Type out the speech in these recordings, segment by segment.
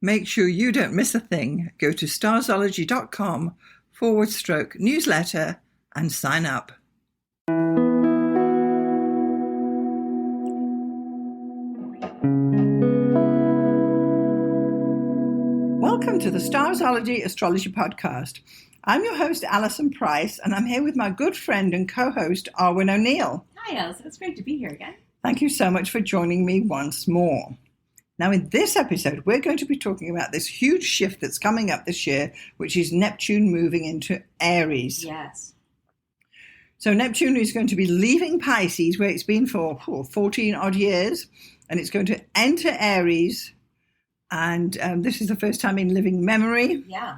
Make sure you don't miss a thing. Go to starzology.com/newsletter and sign up. Welcome to the Starzology Astrology Podcast. I'm your host, Alison Price, and I'm here with my good friend and co-host, Arwynne O'Neill. Hi, Alison. It's great to be here again. Thank you so much for joining me once more. Now, in this episode, we're going to be talking about this huge shift that's coming up this year, which is Neptune moving into Aries. Yes. So Neptune is going to be leaving Pisces, where it's been for 14 odd years, and it's going to enter Aries. And this is the first time in living memory. Yeah.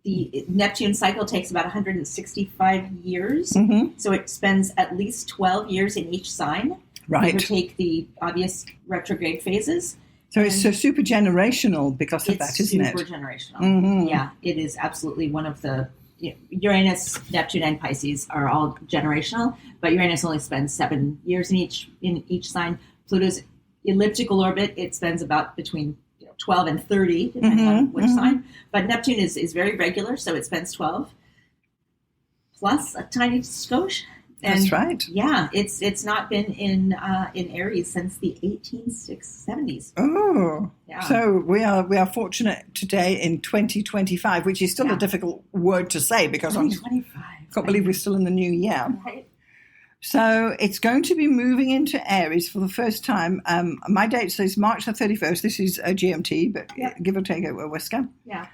The Neptune cycle takes about 165 years. So it spends at least 12 years in each sign. Right. You take the obvious retrograde phases. So it's so super generational because of that, isn't it? It's super generational. Yeah, it is absolutely one of the... Uranus, Neptune, and Pisces are all generational, but Uranus only spends 7 years in each sign. Pluto's elliptical orbit, it spends about between 12 and 30, depending on which sign. But Neptune is very regular, so it spends 12 plus a tiny skosh. And that's right. Yeah, it's not been in Aries since the 1870s. Oh, yeah. So we are fortunate today in 2025, which is still a difficult word to say because I can't believe we're still in the new year. Right. So it's going to be moving into Aries for the first time. My date says March the 31st. This is a GMT, but give or take a whisker. Yeah.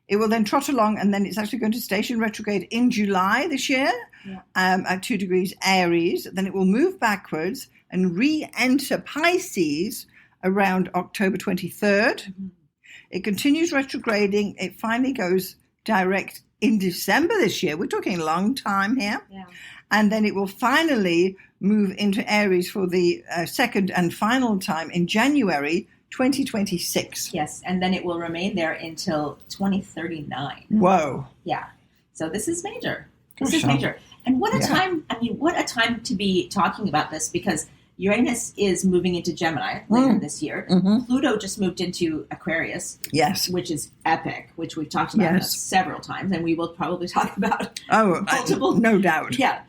It will then trot along, and then it's actually going to station retrograde in July this year at 2 degrees Aries. Then it will move backwards and re-enter Pisces around October 23rd. It continues retrograding. It finally goes direct in December this year. We're talking a long time here. Yeah. And then it will finally move into Aries for the second and final time in January 2026. Yes, and then it will remain there until 2039. Whoa. Yeah. So this is major. This is major. And what a time, what a time to be talking about this, because Uranus is moving into Gemini later this year. Pluto just moved into Aquarius. Yes. Which is epic, which we've talked about several times, and we will probably talk about multiple. No doubt. Yeah.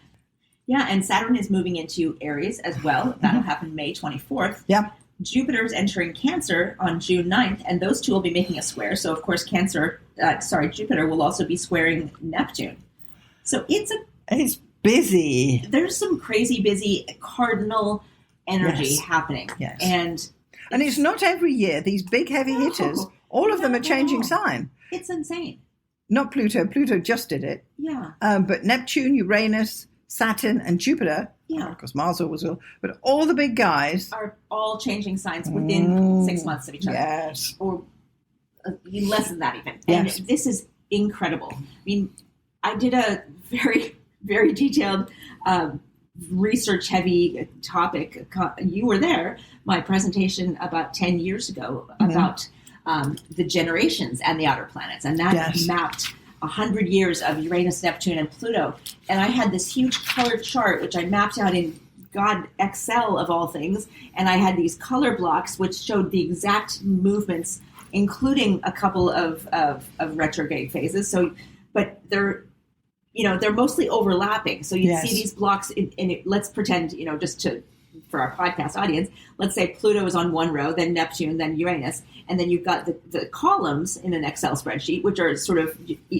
Yeah, and Saturn is moving into Aries as well. That'll happen May 24th. Yeah. Jupiter is entering Cancer on June 9th, and those two will be making a square. So, of course, Jupiter will also be squaring Neptune. So it's busy. There's some crazy busy cardinal energy happening. Yes. And it's not every year. These big heavy hitters, all of them are changing sign. It's insane. Not Pluto. Pluto just did it. Yeah. But Neptune, Uranus, Saturn, and Jupiter, of course Mars always will, but all the big guys are all changing signs within 6 months of each other. Yes. Or less than that even. Yes. And this is incredible. I mean, I did a very, very detailed research-heavy topic. You were there, my presentation about 10 years ago about the generations and the outer planets. And that mapped 100 years of Uranus, Neptune, and Pluto. And I had this huge color chart, which I mapped out in Excel of all things. And I had these color blocks, which showed the exact movements, including a couple of retrograde phases. So, but they're mostly overlapping. So you see these blocks let's pretend, for our podcast audience, let's say Pluto is on one row, then Neptune, then Uranus, and then you've got the columns in an Excel spreadsheet, which are sort of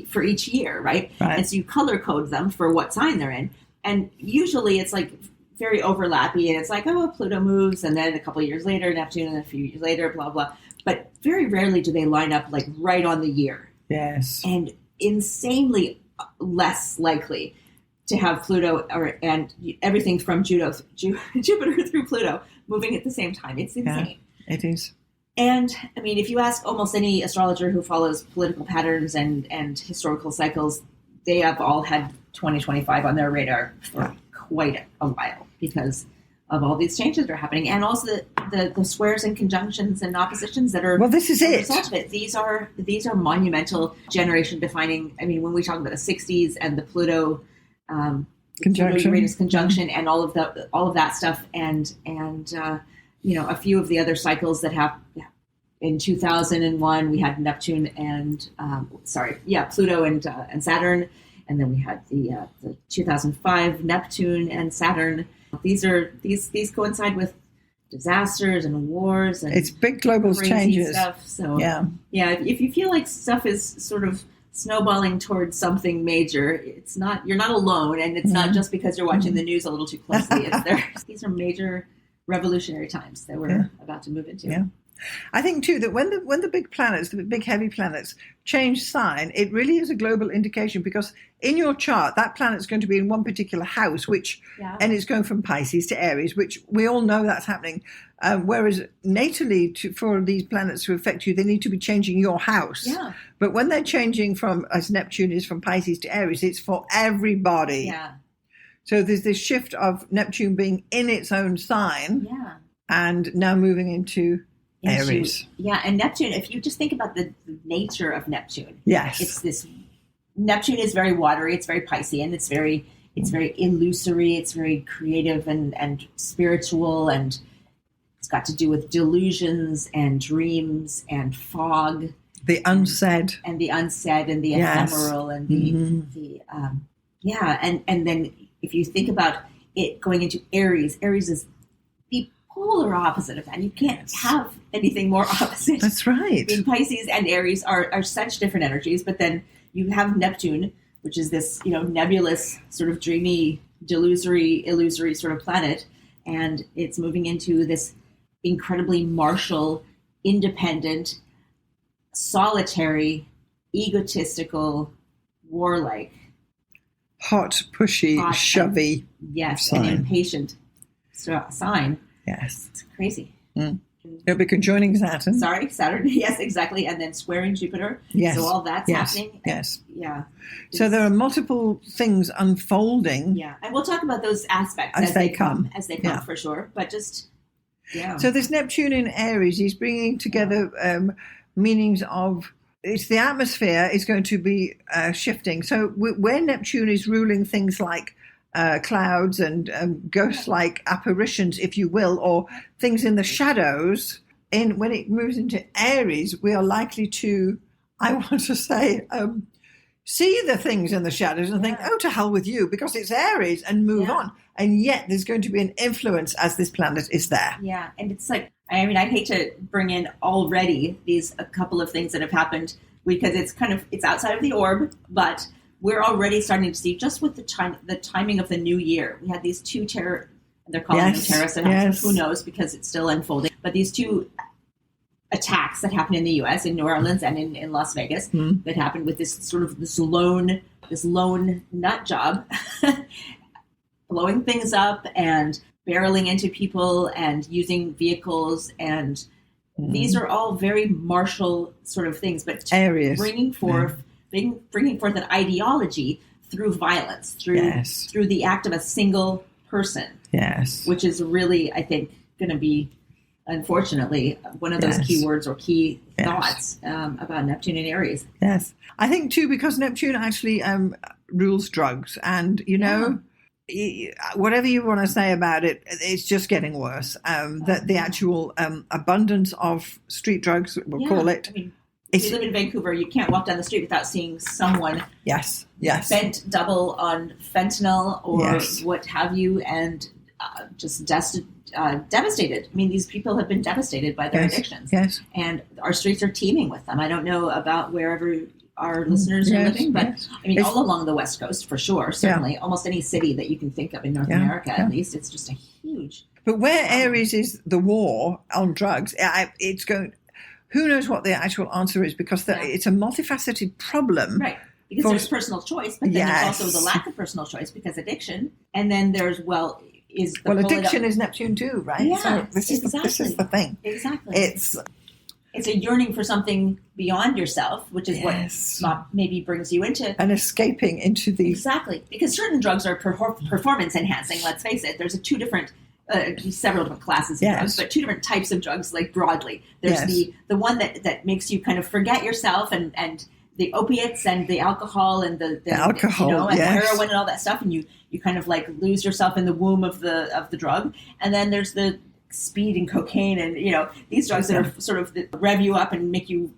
for each year, right? And so you color code them for what sign they're in. And usually it's like very overlappy, and it's like, Pluto moves, and then a couple of years later, Neptune, and a few years later, blah, blah. But very rarely do they line up like right on the year. Yes. And insanely less likely to have Pluto and everything from Jupiter through Pluto moving at the same time. It's insane. Yeah, it is. And, I mean, if you ask almost any astrologer who follows political patterns and historical cycles, they have all had 2025 on their radar for quite a while because of all these changes that are happening. And also the squares and conjunctions and oppositions that are this is it. Result of it. These are monumental generation defining. I mean, when we talk about the 60s and the Pluto Uranus conjunction and all of that stuff, and a few of the other cycles that have in 2001, we had Neptune and Pluto and Saturn, and then we had the 2005 Neptune and Saturn. These coincide with disasters and wars and it's big global changes stuff. So if you feel like stuff is sort of snowballing towards something major, you're not alone, and it's not just because you're watching the news a little too closely. These are major revolutionary times that we're about to move into. Yeah. I think too that when the big planets, the big heavy planets, change sign, it really is a global indication, because in your chart that planet's going to be in one particular house, and it's going from Pisces to Aries, which we all know that's happening. Whereas natally, for these planets to affect you, they need to be changing your house. Yeah. But when they're changing as Neptune is from Pisces to Aries, it's for everybody. Yeah. So there's this shift of Neptune being in its own sign, and now moving into Aries. And Neptune, if you just think about the nature of Neptune. Yes. It's this, Neptune is very watery, it's very Piscean, it's very illusory, it's very creative and spiritual, and it's got to do with delusions and dreams and fog. The unsaid. And the ephemeral and and then if you think about it going into Aries is the polar opposite of that. You can't have anything more opposite. That's right. I mean, Pisces and Aries are such different energies, but then you have Neptune, which is this, nebulous, sort of dreamy, illusory sort of planet, and it's moving into this incredibly martial, independent, solitary, egotistical, warlike, hot, pushy, shovey, sign. An impatient sign. Yes. It's crazy. It'll be conjoining Saturn. Saturn. Yes, exactly. And then squaring Jupiter. Yes. So all that's happening. Yes. Yeah. So there are multiple things unfolding. Yeah. And we'll talk about those aspects as they come for sure. But just, So this Neptune in Aries is bringing together meanings of, it's the atmosphere is going to be shifting. So where Neptune is ruling things like clouds and ghost-like apparitions, if you will, or things in the shadows, when it moves into Aries, we are likely to, I want to say, see the things in the shadows and think, oh, to hell with you, because it's Aries, and move on. And yet there's going to be an influence as this planet is there. Yeah, and it's like, I hate to bring in already a couple of things that have happened, because it's outside of the orb, but we're already starting to see, just with the timing of the new year, we had these two they're calling them terrorist attacks, who knows, because it's still unfolding, but these two attacks that happened in the U.S., in New Orleans and in Las Vegas, that happened with this lone nut job, blowing things up and barreling into people and using vehicles, and these are all very martial sort of things, but bringing forth an ideology through violence, through the act of a single person. Yes. Which is really, I think, going to be, unfortunately, one of those keywords or key thoughts about Neptune and Aries. Yes. I think, too, because Neptune actually rules drugs, and, whatever you want to say about it, it's just getting worse. That the actual abundance of street drugs, we'll call it. If you live in Vancouver, you can't walk down the street without seeing someone bent double on fentanyl or what have you, and just devastated. I mean, these people have been devastated by their addictions. Yes. And our streets are teeming with them. I don't know about wherever our listeners are living, but all along the West Coast, for sure, certainly. Almost any city that you can think of in North America, at least, it's just a huge... But where Aries is the war on drugs, it's going... Who knows what the actual answer is, because it's a multifaceted problem. Right. Because there's personal choice, but then there's also the lack of personal choice because addiction. And then there's, addiction is Neptune too, right? Yeah, so this is the thing. Exactly. It's a yearning for something beyond yourself, which is what maybe brings you into... And escaping into the... Exactly. Because certain drugs are performance enhancing, let's face it. There's several different classes of drugs, but two different types of drugs, like broadly. There's the one that makes you kind of forget yourself, and the opiates and the alcohol and the alcohol, and the heroin and all that stuff, and you kind of like lose yourself in the womb of the drug. And then there's the speed and cocaine and, these drugs that are sort of rev you up and make you,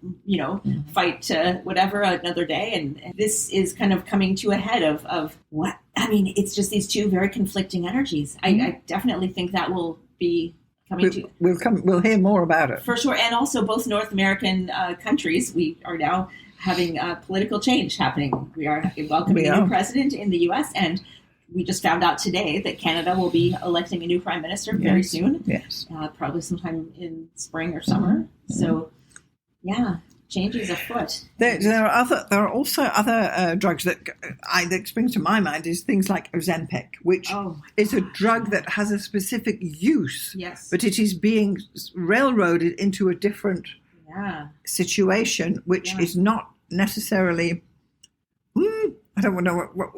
fight whatever another day. And this is kind of coming to a head of what, it's just these two very conflicting energies. I definitely think that will be coming we'll hear more about it. For sure. And also both North American countries, we are now having political change happening. We are welcoming a new president in the U.S. and we just found out today that Canada will be electing a new prime minister very soon. Yes. Probably sometime in spring or summer. So, changes afoot. There are also other drugs that springs to my mind is things like Ozempic, which is a drug that has a specific use. Yes. But it is being railroaded into a different situation, which is not necessarily. I don't know what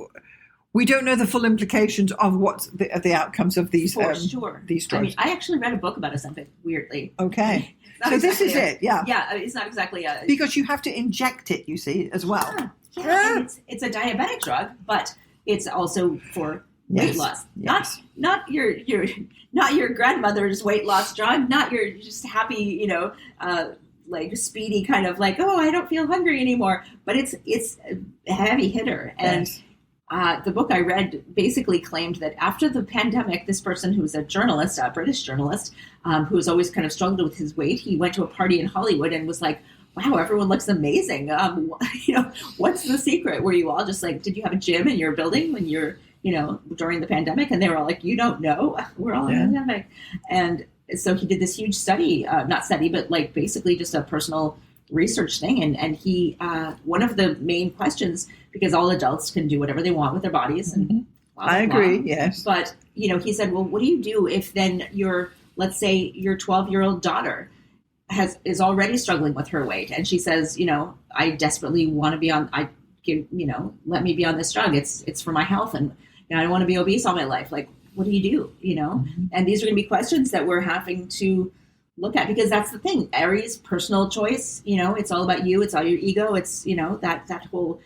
we don't know the full implications of what the outcomes of these these drugs. I actually read a book about Ozempic, weirdly. Okay. So this is it, Yeah, it's not exactly a... Because you have to inject it, you see, as well. Yeah. It's a diabetic drug, but it's also for weight loss. Yes. Not your grandmother's weight loss drug, not your just happy, like speedy kind of like, I don't feel hungry anymore. But it's a heavy hitter. And the book I read basically claimed that after the pandemic, this person who's a journalist, a British journalist, who has always kind of struggled with his weight, he went to a party in Hollywood and was like, wow, everyone looks amazing. What's the secret? Were you all just like, did you have a gym in your building when you're, during the pandemic? And they were all like, you don't know. We're all in the pandemic. And so he did this huge study, not study, but like basically just a personal research thing. And he, one of the main questions, because all adults can do whatever they want with their bodies. And I agree, yes. But, he said, well, what do you do if then let's say your 12-year-old daughter is already struggling with her weight. And she says, I desperately want to be on, let me be on this drug. It's for my health. And I don't want to be obese all my life. Like, what do you do? And these are going to be questions that we're having to look at, because that's the thing. Aries, personal choice, it's all about you. It's all your ego. It's, that whole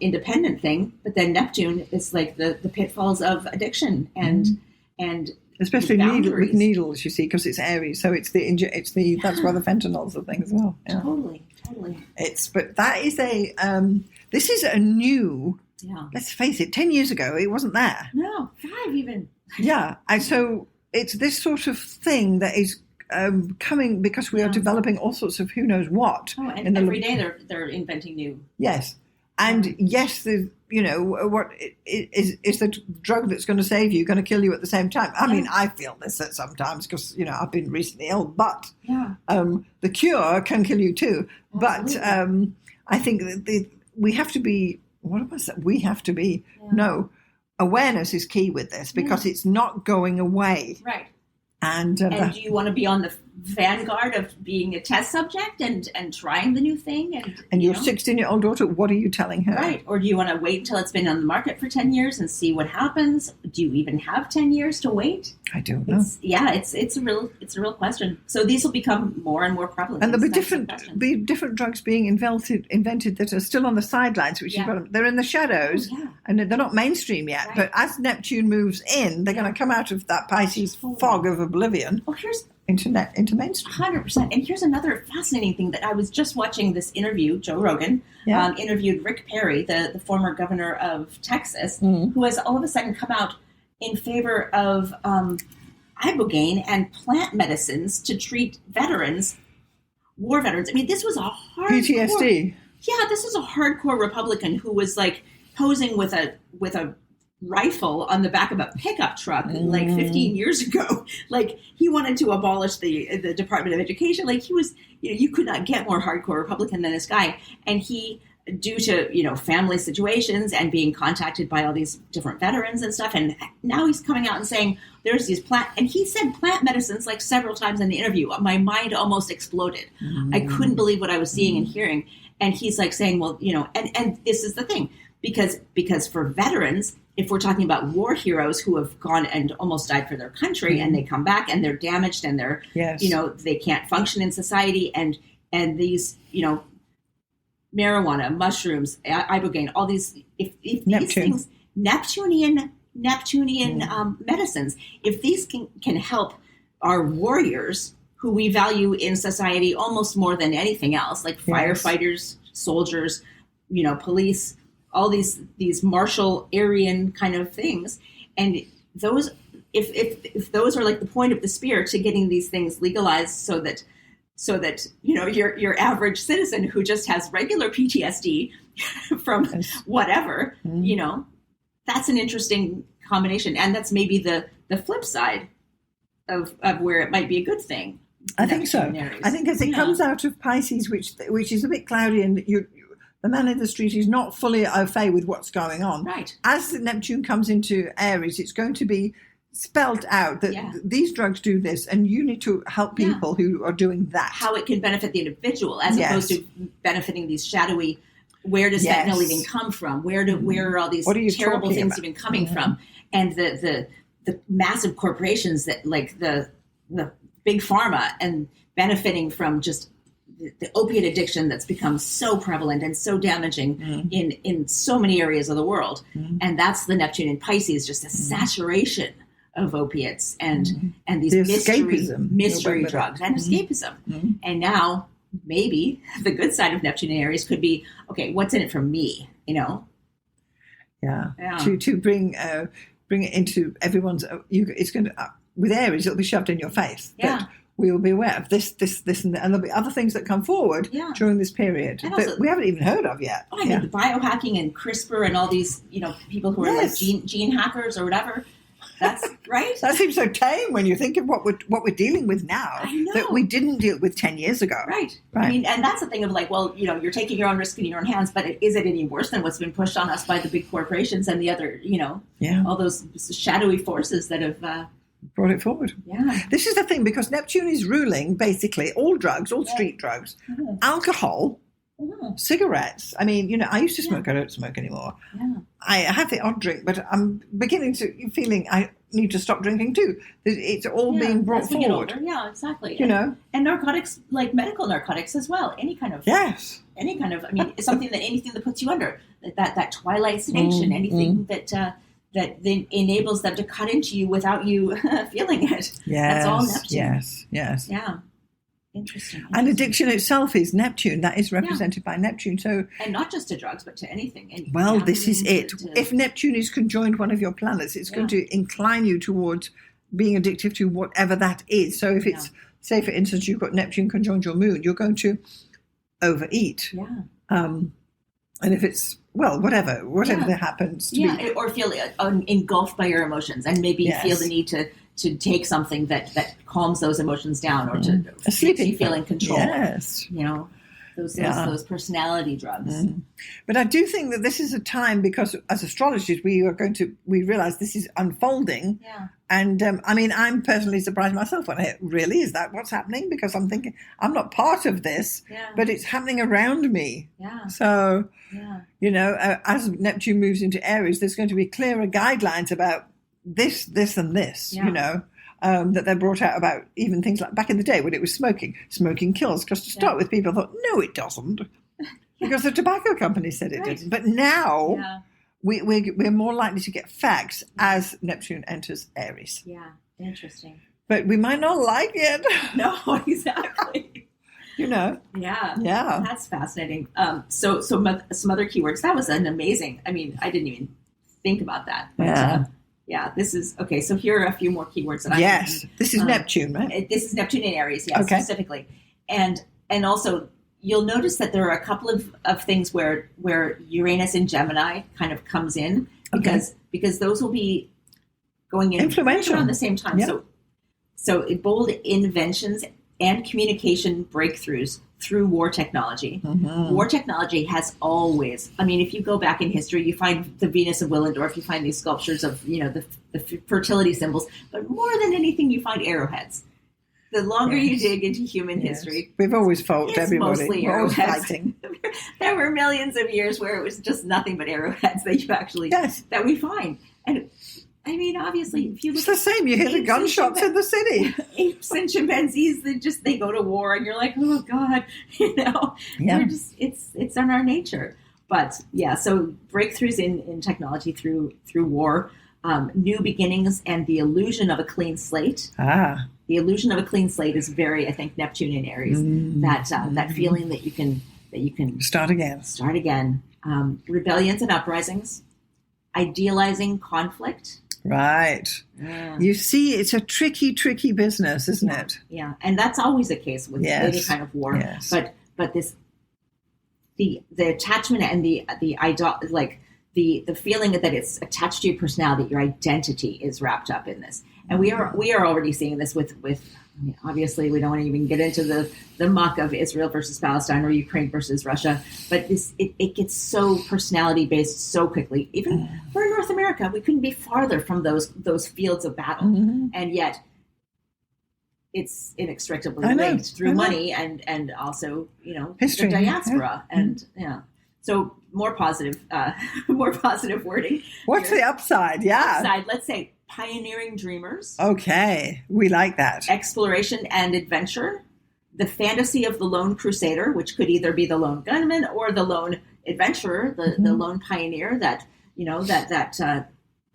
independent thing. But then Neptune is like the pitfalls of addiction and especially with needles, you see, because it's Aries. So it's that's why the fentanyl's a thing as well. Yeah. Totally. But that is this is a new, let's face it, 10 years ago, it wasn't there. No, 5 even. Yeah. And so it's this sort of thing that is coming because we are developing all sorts of who knows what. Oh, and every day they're inventing new. Yes. And yes, what is the drug that's going to save you going to kill you at the same time? I mean, I feel this sometimes because, I've been recently ill, but the cure can kill you too. Absolutely. But I think that we have to be, awareness is key with this because it's not going away. Right. And do you want to be on the vanguard of being a test subject and trying the new thing? And your 16-year-old daughter, what are you telling her? Right. Or do you want to wait until it's been on the market for 10 years and see what happens? Do you even have 10 years to wait? I don't know. It's a real question. So these will become more and more prevalent. And there'll be different drugs being invented that are still on the sidelines, which they're in the shadows and they're not mainstream yet. Right. But as Neptune moves in, they're going to come out of that Pisces fog of oblivion. Well, here's into mainstream. 100%. And here's another fascinating thing that I was just watching this interview. Joe Rogan interviewed Rick Perry, the former governor of Texas, who has all of a sudden come out in favor of ibogaine and plant medicines to treat veterans, war veterans. I mean, this was a hardcore PTSD. Yeah, this was a hardcore Republican who was like posing with a rifle on the back of a pickup truck like 15 years ago. Like he wanted to abolish the Department of Education. Like he was, you could not get more hardcore Republican than this guy. And he, due to, family situations and being contacted by all these different veterans and stuff. And now he's coming out and saying there's these and he said plant medicines like several times in the interview. My mind almost exploded. I couldn't believe what I was seeing and hearing. And he's like saying, well, and this is the thing, because for veterans, if we're talking about war heroes who have gone and almost died for their country and they come back and they're damaged and they're, they can't function in society and these, marijuana, mushrooms, ibogaine, all these, if these things, Neptunian medicines, if these can help are warriors who we value in society almost more than anything else, like firefighters, soldiers, police, all these martial Aryan kind of things. And those, if those are like the point of the spear to getting these things legalized so that your average citizen who just has regular PTSD from whatever, that's an interesting combination. And that's maybe the flip side of where it might be a good thing. I think so. I think as it comes out of Pisces, which is a bit cloudy, and the man in the street is not fully au fait with what's going on. Right. As the Neptune comes into Aries, it's going to be spelled out that these drugs do this, and you need to help people who are doing that. How it can benefit the individual, as opposed to benefiting these shadowy. Where does fentanyl even come from? Where are all these terrible things even coming from? And the massive corporations that like the big pharma and benefiting from just the opiate addiction that's become so prevalent and so damaging in so many areas of the world. And that's the Neptune in Pisces, just a saturation of opiates and these mystery drugs and escapism. And now maybe the good side of Neptune in Aries could be, okay, what's in it for me? To bring it into everyone's. It's going to with Aries, it'll be shoved in your face. That we will be aware of this, and there'll be other things that come forward during this period that we haven't even heard of yet. Oh, I mean, the biohacking and CRISPR and all these, people who are like gene hackers or whatever. That's right. That seems so tame when you think of what we're dealing with now that we didn't deal with 10 years ago. Right. I mean, and that's the thing of like, well, you're taking your own risk in your own hands, but is it any worse than what's been pushed on us by the big corporations and the other, all those shadowy forces that have brought it forward? Yeah. This is the thing, because Neptune is ruling basically all drugs, all street drugs, alcohol, cigarettes. I mean, I used to smoke. I don't smoke anymore. I have the odd drink, but I'm beginning to feeling I need to stop drinking too. It's all being brought forward. Yeah, exactly. And narcotics, like medical narcotics as well. Any kind of I mean, something anything that puts you under that twilight sedation. Anything that then enables them to cut into you without you feeling it. Yes, that's all Neptune. Yes. Yeah. Interesting. And addiction itself is Neptune. That is represented by Neptune. So, and not just to drugs, but to anything. Well, this is it. If Neptune is conjoined one of your planets, it's going to incline you towards being addictive to whatever that is. So if it's, say, for instance, you've got Neptune conjoined your moon, you're going to overeat. Yeah. And if it's, whatever that happens to be. Or feel engulfed by your emotions and maybe feel the need to take something that calms those emotions down or to make you feel in control. Yes. Those personality drugs. But I do think that this is a time, because as astrologers we realize this is unfolding. Yeah. And I'm personally surprised myself when really, is that what's happening? Because I'm thinking I'm not part of this, but it's happening around me. Yeah. So, as Neptune moves into Aries, there's going to be clearer guidelines about this, and this, that they're brought out about even things like back in the day when it was smoking. Smoking kills. Because to start with, people thought, no, it doesn't. Because the tobacco company said it didn't. But now we're more likely to get facts as Neptune enters Aries. Yeah, interesting. But we might not like it. No, exactly. Yeah. That's fascinating. So some other keywords. That was an amazing. I mean, I didn't even think about that. But, this is okay. So here are a few more keywords that this is Neptune, right? This is Neptune in Aries, specifically, and also you'll notice that there are a couple of things where Uranus in Gemini kind of comes in because those will be going in around the same time. Yep. So bold inventions and communication breakthroughs through war technology. War technology has always, if you go back in history, you find the Venus of Willendorf, you find these sculptures of, the fertility symbols, but more than anything, you find arrowheads. The longer you dig into human history, we've always fought everybody. Mostly arrowheads. There were millions of years where it was just nothing but arrowheads that you actually, that we find. And obviously, if you look, it's the same. You hear the gunshots in the city. Apes and chimpanzees, they go to war, and you're like, oh God, We're just it's in our nature. But so breakthroughs in technology through war, new beginnings, and the illusion of a clean slate. the illusion of a clean slate is very, I think, Neptune in Aries. That feeling that you can start again. Rebellions and uprisings, idealizing conflict. Right. Yeah. You see, it's a tricky business, isn't it? Yeah, and that's always the case with any kind of war. Yes. But this, the attachment and the feeling that it's attached to your personality, your identity is wrapped up in this. And we are already seeing this with obviously we don't want to even get into the muck of Israel versus Palestine or Ukraine versus Russia, but it gets so personality based so quickly. Even for North America, we couldn't be farther from those fields of battle, and yet it's inextricably linked through money and also history, the diaspora and So more positive wording. What's the upside? Yeah. Upside, let's say pioneering dreamers. Okay, we like that. Exploration and adventure. The fantasy of the lone crusader, which could either be the lone gunman or the lone adventurer, the lone pioneer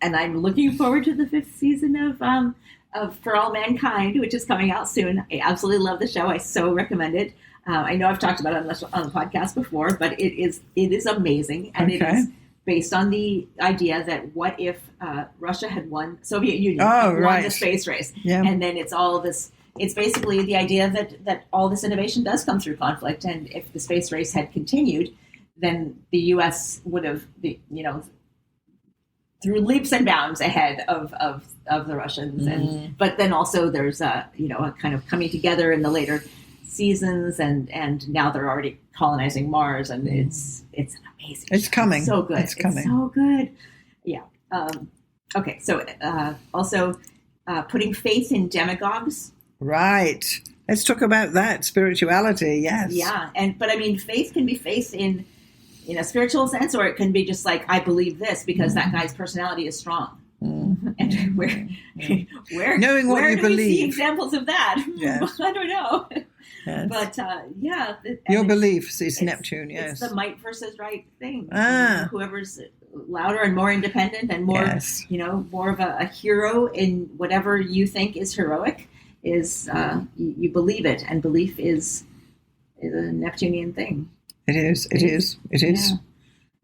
and I'm looking forward to the 5th season of For All Mankind, which is coming out soon. I absolutely love the show. I so recommend it. I know I've talked about it on the podcast before, but it is amazing, and it is based on the idea that what if Russia had won, Soviet Union won the space race, and then it's all this. It's basically the idea that all this innovation does come through conflict, and if the space race had continued, then the U.S. would have through leaps and bounds ahead of the Russians, but then also there's a kind of coming together in the later seasons, and now they're already colonizing Mars, and it's an amazing. It's coming. So good. It's coming. So good. Yeah. Okay. So also putting faith in demagogues. Right. Let's talk about that spirituality. Yes. Yeah, but I mean, faith can be faith in a spiritual sense, or it can be just like, I believe this because that guy's personality is strong. And where knowing what you believe. We see examples of that? Yes. I don't know. Yes. But your beliefs is Neptune. Yes, it's the might versus right thing. Whoever's louder and more independent and more, more of a hero in whatever you think is heroic is you believe it, and belief is a Neptunian thing. It is. Yeah.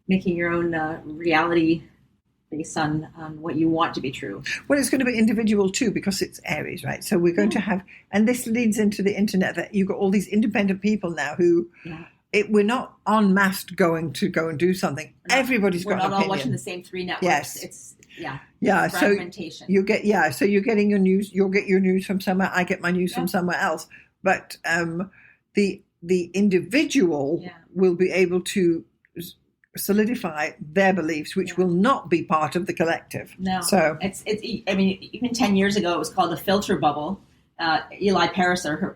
Making your own reality based on what you want to be true. Well, it's going to be individual too, because it's Aries, right? So we're going to have, and this leads into the internet, that you've got all these independent people now who, we're not en masse going to go and do something. Everybody's got an opinion. We're not all watching the same 3 networks. Yes. It's, So fragmentation. so you're getting your news, you'll get your news from somewhere, I get my news from somewhere else. But the individual will be able to solidify their beliefs, which will not be part of the collective. No. So it's I mean, even 10 years ago, it was called the filter bubble. Eli Pariser,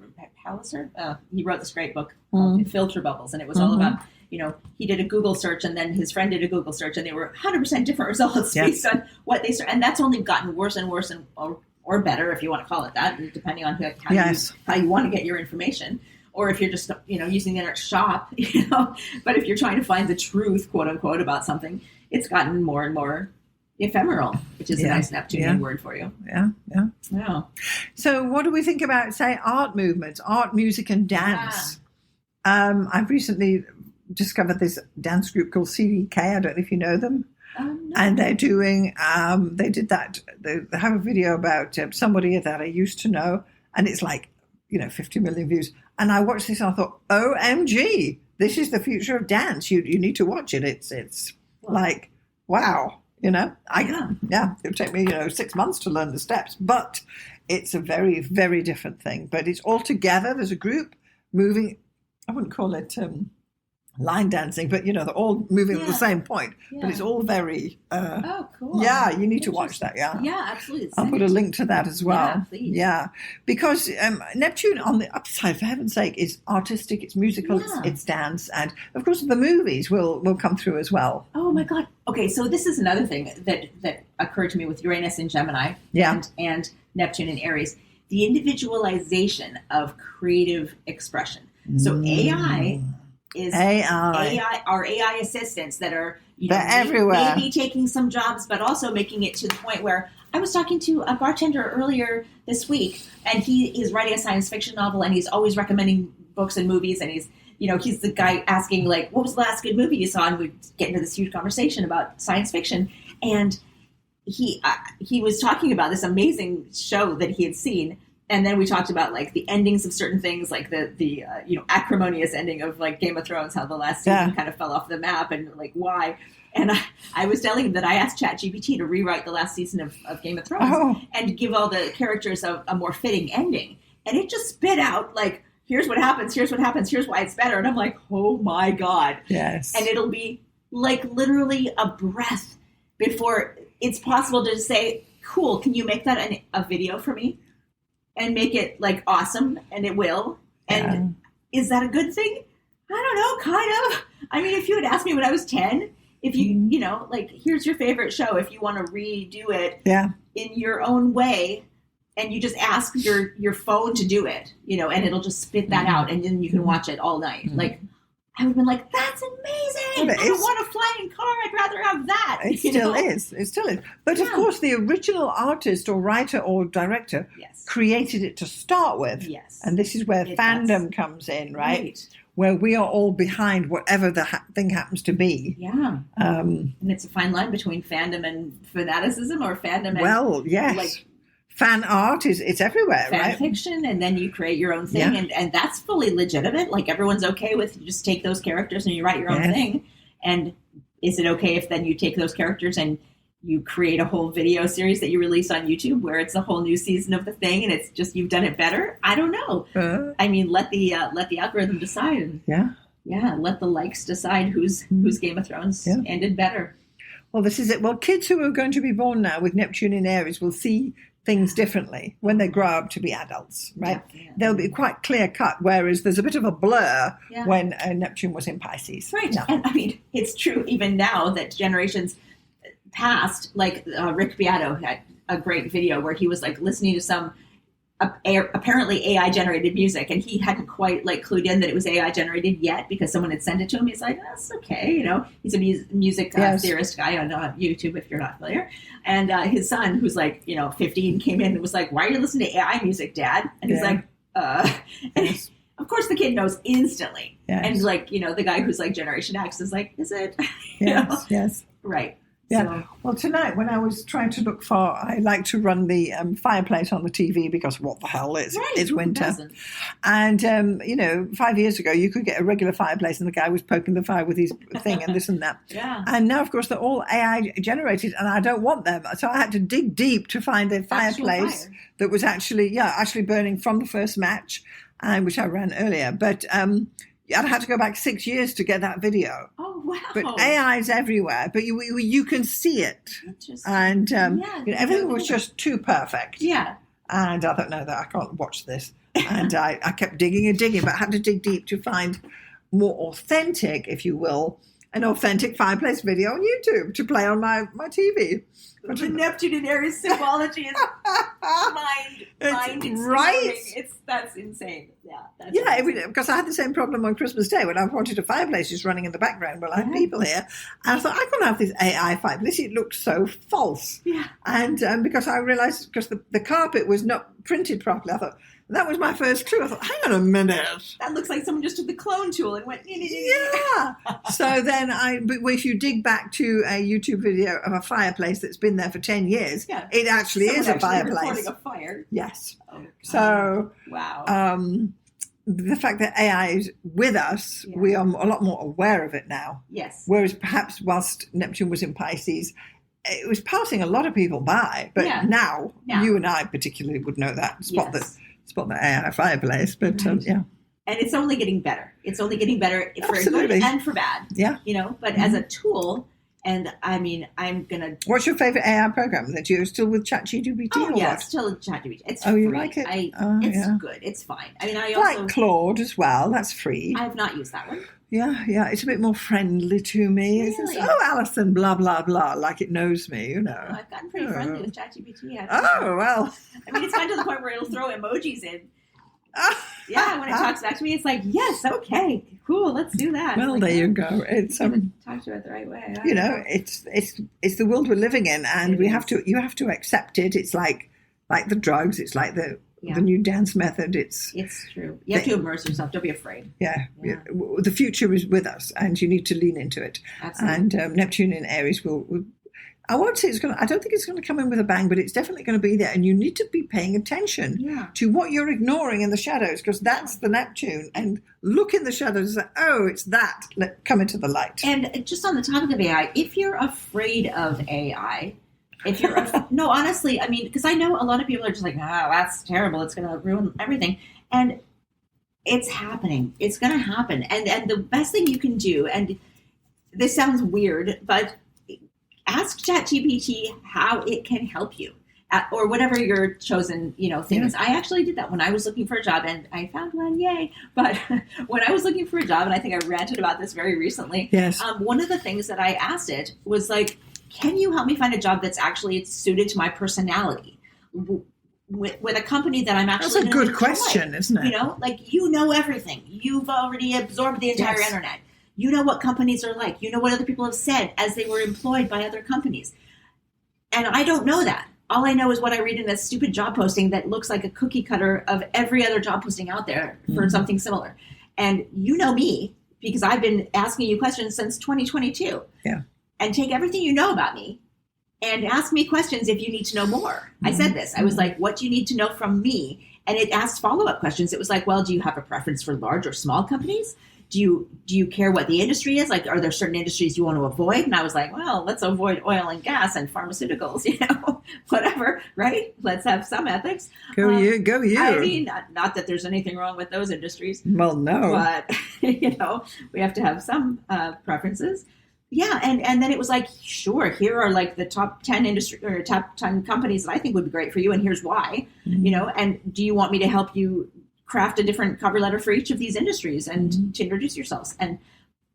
he wrote this great book called Filter Bubbles, and it was all about, he did a Google search, and then his friend did a Google search, and they were 100% different results based on what they searched. And that's only gotten worse and worse, or better, if you want to call it that, depending on how you want to get your information. Or if you're just, using the internet shop, but if you're trying to find the truth, quote unquote, about something, it's gotten more and more ephemeral, which is a nice Neptunian word for you. Yeah. So what do we think about, say, art movements, art, music, and dance? I've recently discovered this dance group called CDK. I don't know if you know them. No. And they're doing, they did that, they have a video about somebody that I used to know, and it's like, 50 million views. And I watched this and I thought, OMG, this is the future of dance. You need to watch it. It's like, wow, it'll take me, 6 months to learn the steps, but it's a very, very different thing. But it's all together. There's a group moving, I wouldn't call it line dancing, but they're all moving at the same point, but it's all very cool. You need to watch that. Absolutely. I'll put a link to that as well. Please. Because Neptune, on the upside, for heaven's sake, is artistic, it's musical, it's dance, and of course the movies will come through as well. Oh my god. Okay, so this is another thing that occurred to me with Uranus in Gemini and Neptune in Aries, the individualization of creative expression. So AI our AI assistants that are they're everywhere. Maybe taking some jobs, but also making it to the point where I was talking to a bartender earlier this week, and he is writing a science fiction novel, and he's always recommending books and movies, and he's the guy asking, like, what was the last good movie you saw? And we'd get into this huge conversation about science fiction. And he was talking about this amazing show that he had seen. And then we talked about, like, the endings of certain things, like the acrimonious ending of, like, Game of Thrones, how the last season kind of fell off the map, and, like, why. And I was telling him that I asked ChatGPT to rewrite the last season of Game of Thrones and give all the characters a more fitting ending. And it just spit out, like, here's what happens, here's why it's better. And I'm like, oh my God. Yes. And it'll be like literally a breath before it's possible to say, cool, can you make that a video for me? And make it like awesome, and it will. And is that a good thing? I don't know, kind of. I mean, if you had asked me when I was 10, if you, like, here's your favorite show, if you want to redo it in your own way, and you just ask your phone to do it, and it'll just spit that out, and then you can watch it all night. Like, I would have been like, that's amazing. I don't want a flying car. I'd rather have that. It still is. It still is. But of course, the original artist or writer or director created it to start with. Yes. And this is where fandom comes in, right? Where we are all behind whatever the thing happens to be. Yeah. And it's a fine line between fandom and fanaticism, or fandom and like fan art it's everywhere, fan right? fiction, and then you create your own thing, and that's fully legitimate. Like, everyone's okay with, you just take those characters and you write your own thing. And is it okay if then you take those characters and you create a whole video series that you release on YouTube where it's a whole new season of the thing and it's just you've done it better? I don't know. I mean, let the algorithm decide. And, let the likes decide whose Game of Thrones ended better. Well, this is it. Well, kids who are going to be born now with Neptune in Aries will see things differently when they grow up to be adults, right? They'll be quite clear cut, whereas there's a bit of a blur when Neptune was in Pisces. Right. And I mean, it's true even now that generations past, like Rick Beato had a great video where he was like listening to some apparently AI generated music, and he hadn't quite like clued in that it was AI generated yet because someone had sent it to him. He's like, that's okay. He's a music theorist guy on YouTube, if you're not familiar. And his son, who's like, 15, came in and was like, why are you listening to AI music, Dad? And he's like, and of course the kid knows instantly. And like, the guy who's like Generation X is like, is it? Yes. Right. Yeah. So, well, tonight when I was trying to look for, I like to run the fireplace on the TV because what the hell, it's winter. And, 5 years ago, you could get a regular fireplace and the guy was poking the fire with his thing and this and that. And now, of course, they're all AI generated and I don't want them. So I had to dig deep to find a fireplace that was actually burning from the first match, which I ran earlier. But I'd had to go back 6 years to get that video. Oh, wow. But AI is everywhere, but you can see it. And everything was just too perfect. Yeah. And I thought, no, I can't watch this. And I kept digging and digging, but I had to dig deep to find more authentic, if you will, an authentic fireplace video on YouTube to play on my TV. The Neptune and Aries symbology is mind right. That's insane. Yeah. Because I had the same problem on Christmas Day when I wanted a fireplace just running in the background. Well, I had people here, and I thought I can't have this AI fireplace. It looked so false. Yeah. And because I realised because the carpet was not printed properly, I thought. That was my first clue. I thought, hang on a minute. That looks like someone just took the clone tool and went, yeah. So then but if you dig back to a YouTube video of a fireplace that's been there for 10 years, it actually is a fireplace. Recording a fire. Yes. Oh, so, wow. The fact that AI is with us, we are a lot more aware of it now. Yes. Whereas perhaps whilst Neptune was in Pisces, it was passing a lot of people by. But now, you and I particularly would know that. Spot the AI fireplace, but And it's only getting better. It's only getting better for good and for bad. Yeah. But as a tool, and I mean, I'm going to... What's your favorite AI program? That you're still with ChatGPT? Oh, yeah, still with ChatGPT. It's free. You like it? It's good. It's fine. I mean, I also... like Claude as well. That's free. I have not used that one. Yeah. It's a bit more friendly to me. Really? It's just, Alison, blah, blah, blah, like it knows me, Well, I've gotten pretty friendly with ChatGPT. Well. I mean, it's gotten to the point where it'll throw emojis in Yeah, when it talks back to me, it's like, yes, okay, cool, let's do that. Well, like, there you go. It's talk to it the right way. It's the world we're living in, and you have to accept it. It's like the drugs. It's like the new dance method. It's true. You have to immerse yourself. Don't be afraid. Yeah. The future is with us, and you need to lean into it. Absolutely. And Neptune in Aries will I won't say I don't think it's going to come in with a bang, but it's definitely going to be there. And you need to be paying attention to what you're ignoring in the shadows, because that's the Neptune. And look in the shadows and say, oh, it's that. Come into the light. And just on the topic of AI, if you're afraid of AI, no, honestly, I mean, because I know a lot of people are just like, oh, that's terrible. It's going to ruin everything. And it's happening. It's going to happen. And the best thing you can do, and this sounds weird, but ask ChatGPT how it can help you, or whatever your chosen, thing is. I actually did that when I was looking for a job, and I found one, yay! But when I was looking for a job, and I think I ranted about this very recently, one of the things that I asked it was like, can you help me find a job that's actually suited to my personality? With a company that I'm actually That's a good question, isn't it? You know everything. You've already absorbed the entire internet. You know what companies are like. You know what other people have said as they were employed by other companies. And I don't know that. All I know is what I read in a stupid job posting that looks like a cookie cutter of every other job posting out there for something similar. And you know me, because I've been asking you questions since 2022. Yeah. And take everything you know about me and ask me questions if you need to know more. I said this. I was like, what do you need to know from me? And it asked follow-up questions. It was like, well, do you have a preference for large or small companies? Do you care what the industry is? Like, are there certain industries you want to avoid? And I was like, well, let's avoid oil and gas and pharmaceuticals, whatever, right? Let's have some ethics. Go you. I mean, not that there's anything wrong with those industries. Well, no. But, we have to have some preferences. Yeah, and then it was like, sure, here are like the top 10 industry or top 10 companies that I think would be great for you, and here's why. And do you want me to help you craft a different cover letter for each of these industries and to introduce yourselves? And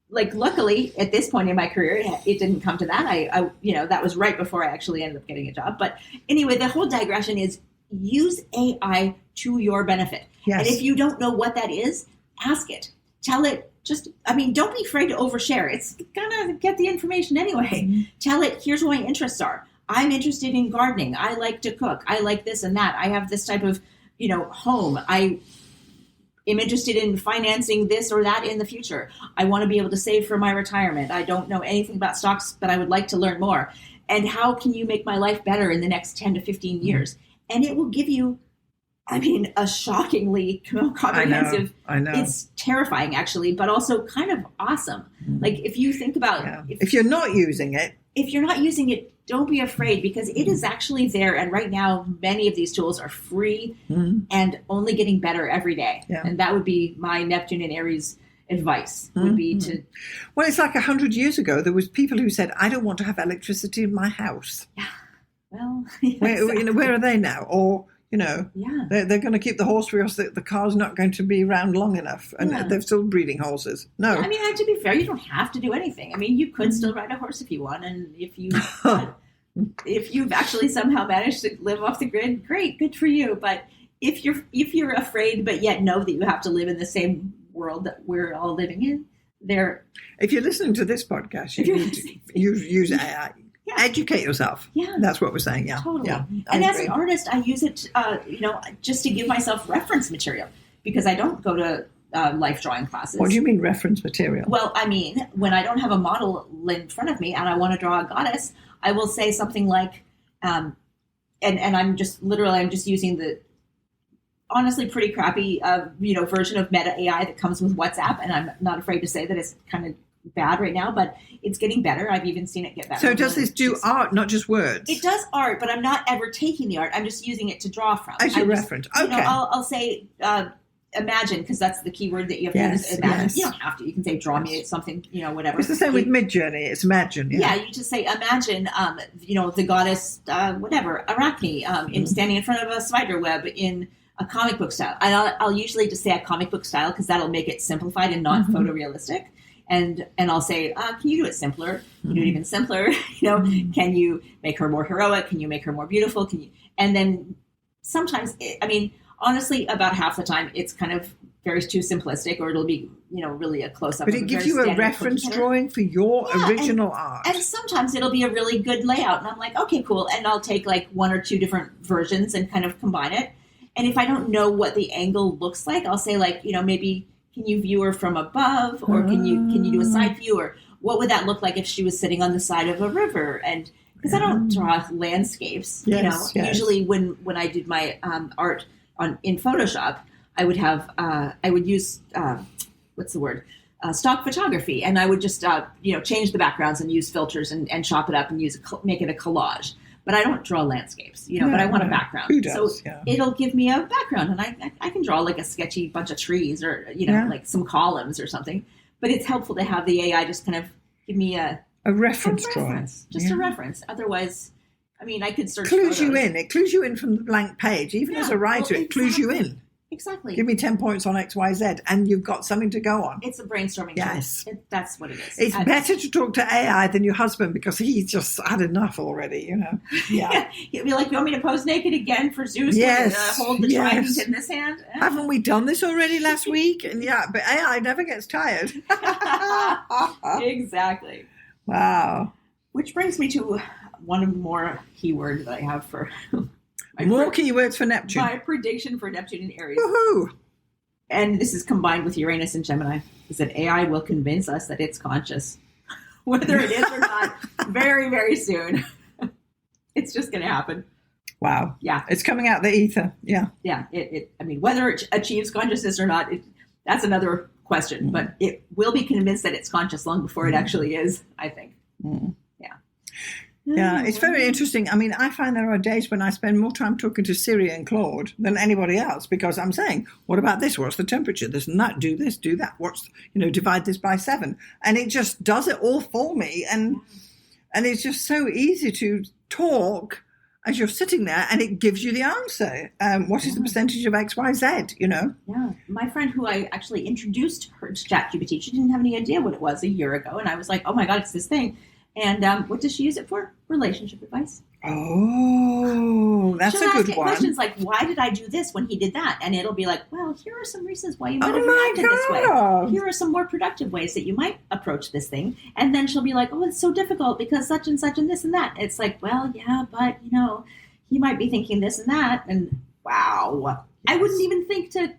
like, luckily at this point in my career, it didn't come to that. I that was right before I actually ended up getting a job. But anyway, the whole digression is use AI to your benefit. Yes. And if you don't know what that is, ask it. Tell it. Don't be afraid to overshare. It's gonna get the information anyway. Tell it, here's what my interests are. I'm interested in gardening. I like to cook. I like this and that. I have this type of, home. I am interested in financing this or that in the future. I want to be able to save for my retirement. I don't know anything about stocks, but I would like to learn more. And how can you make my life better in the next 10 to 15 years? And it will give you, a shockingly comprehensive. I know. It's terrifying, actually, but also kind of awesome. Like, if you think about... If you're not using it, don't be afraid, because it is actually there. And right now, many of these tools are free and only getting better every day. Yeah. And that would be my Neptune and Aries advice, would be to... Well, it's like 100 years ago, there was people who said, I don't want to have electricity in my house. Yeah. Well, where are they now? Or... they're going to keep the horse because the car's not going to be around long enough, and they're still breeding horses. No, to be fair, you don't have to do anything. You could still ride a horse if you want, and if you've actually somehow managed to live off the grid, great, good for you. But if you're afraid, but yet know that you have to live in the same world that we're all living in, if you're listening to this podcast, you need to use AI. Yeah. Educate yourself. Yeah. That's what we're saying. Yeah. Totally. Yeah, and as an artist, I use it, just to give myself reference material, because I don't go to life drawing classes. What do you mean reference material? Well, when I don't have a model in front of me and I want to draw a goddess, I will say something like, and I'm just using the honestly pretty crappy, version of Meta AI that comes with WhatsApp. And I'm not afraid to say that it's kind of bad right now, but it's getting better. I've even seen it get better. So does this do art, not just words? It does art, but I'm not ever taking the art. I'm just using it to draw from. As your reference. Okay. I'll say imagine, because that's the key word that you have to use. Imagine. Yes. You don't have to. You can say draw me something, whatever. It's the same with Midjourney. It's imagine. Yeah, you just say imagine, the goddess, Arachne, standing in front of a spider web in a comic book style. And I'll usually just say a comic book style, because that'll make it simplified and not photorealistic. And I'll say, can you do it simpler? Can you do it even simpler? Can you make her more heroic? Can you make her more beautiful? And then sometimes, honestly, about half the time, it's kind of very too simplistic, or it'll be, really a close-up. But it gives you a reference drawing for your original art. And sometimes it'll be a really good layout. And I'm like, okay, cool. And I'll take like one or two different versions and kind of combine it. And if I don't know what the angle looks like, I'll say like, maybe can you view her from above, or can you do a side view, or what would that look like if she was sitting on the side of a river? And because I don't draw landscapes, usually when I did my art in Photoshop, I would use stock photography, and I would just change the backgrounds and use filters and chop it up and make it a collage. But I don't draw landscapes, but I want a background. Who does? So it'll give me a background, and I can draw like a sketchy bunch of trees, or like some columns or something. But it's helpful to have the AI just kind of give me a reference drawing, just a reference. Otherwise, I could search. Clues you in. It clues you in from the blank page. Even as a writer, it clues you in. Exactly. Give me 10 points on X, Y, Z, and you've got something to go on. It's a brainstorming tool. That's what it is. It's better to talk to AI than your husband, because he's just had enough already, Yeah. He'll be like, you want me to pose naked again for Zeus to hold the trident in this hand? Haven't we done this already last week? And but AI never gets tired. Exactly. Wow. Which brings me to one more keyword that I have for... More keywords for Neptune. My prediction for Neptune in Aries. Woohoo! And this is combined with Uranus and Gemini, is that AI will convince us that it's conscious. Whether it is or not, very, very soon. It's just going to happen. Wow. Yeah. It's coming out the ether. Yeah. Yeah. Whether it achieves consciousness or not, that's another question. Mm-hmm. But it will be convinced that it's conscious long before it actually is, I think. Mm. Yeah, it's very interesting. I find there are days when I spend more time talking to Siri and Claude than anybody else, because I'm saying, what about this? What's the temperature? This and that. Do this, do that. Divide this by 7. And it just does it all for me. And it's just so easy to talk as you're sitting there, and it gives you the answer. What is the percentage of X, Y, Z, Yeah. My friend who I actually introduced her to ChatGPT, she didn't have any idea what it was a year ago. And I was like, oh my God, it's this thing. And what does she use it for? Relationship advice. Oh, that's a good one. Questions like, why did I do this when he did that? And it'll be like, well, here are some reasons why you might have reacted this way. Here are some more productive ways that you might approach this thing. And then she'll be like, oh, it's so difficult because such and such and this and that. It's like, well, yeah, but, he might be thinking this and that. And wow. I wouldn't even think to,